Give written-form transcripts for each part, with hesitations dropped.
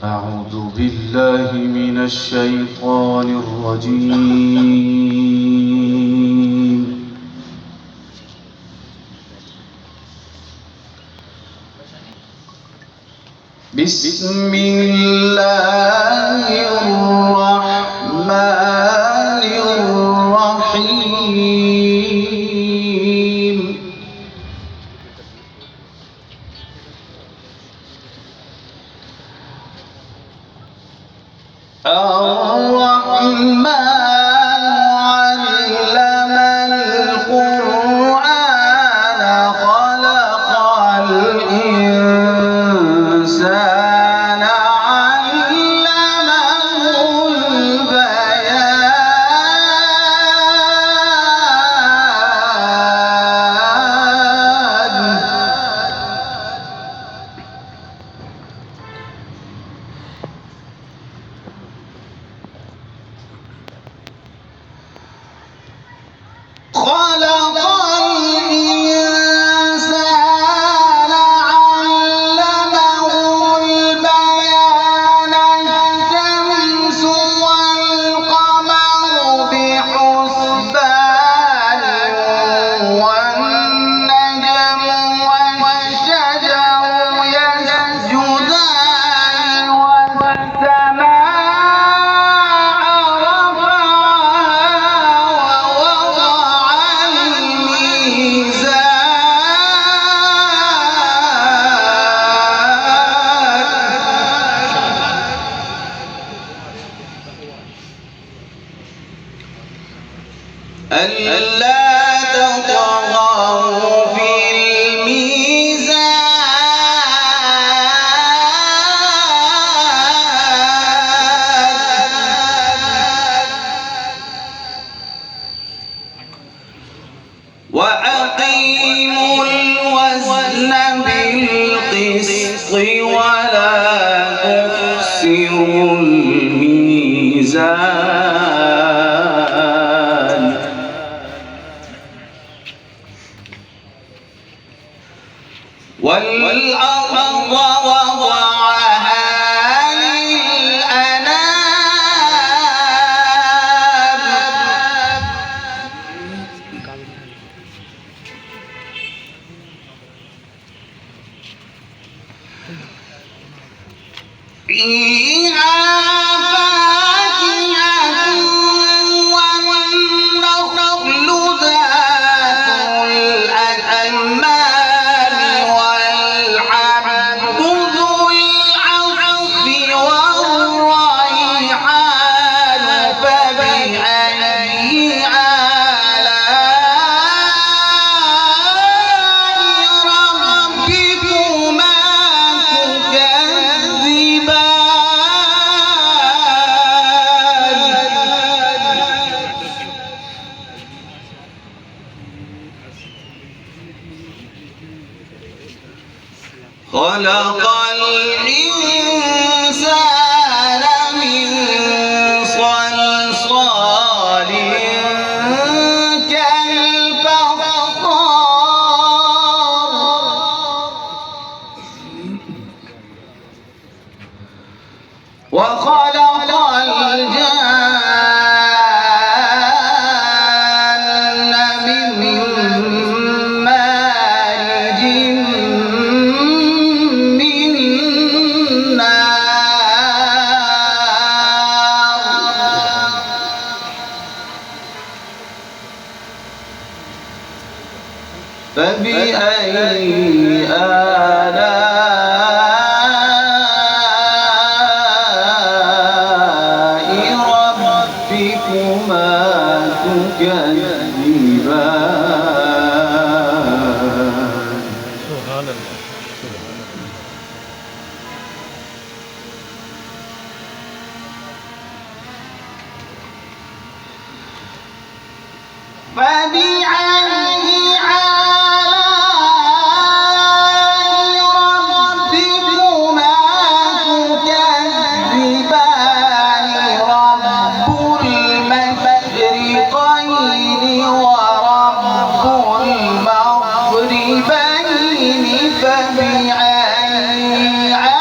أعوذ بالله من الشيطان الرجيم. بسم الله الرحمن الرحيم. الرحمن علم القرآن خلق الإنسان علمه البيان الشمس والقمر بحسبان والنجم والشجر يسجدان والسماء رفعها ووضع الميزان ألا تطغوا في الميزان وأقيموا الوزن بالقسط ولا تخسروا الميزان والأرض وضعها للأنام فيها فاكهة والنخل ذات الأكمام والحب ذو العصف والريحان فبأي آلاء ربكما خلق الإنسان من صلصال كالفخار وخلق الجان من مارج من نار فبأي آلاء ربكما تكذبان سبحان الله. فبأي آلاء ربكما تكذبان رب المشرقين ورب المغربين فبأي آلاء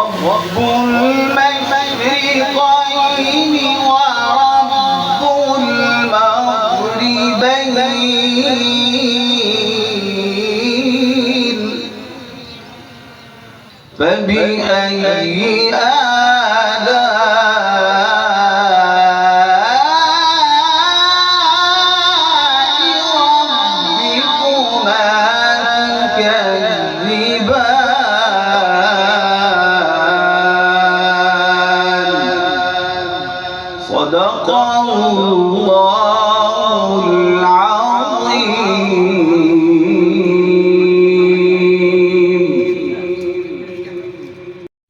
رب المشرقين ورب المغربين فبأي صدق الله العظيم।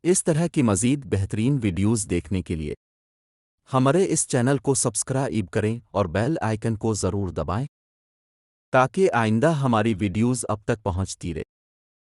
इस तरह की मज़ीद बेहतरीन वीडियोज़ देखने के लिए हमारे इस चैनल को सब्सक्राइब करें और बेल आइकन को ज़रूर दबाएं ताकि आइंदा हमारी वीडियोज़ अब तक पहुंचती रहे।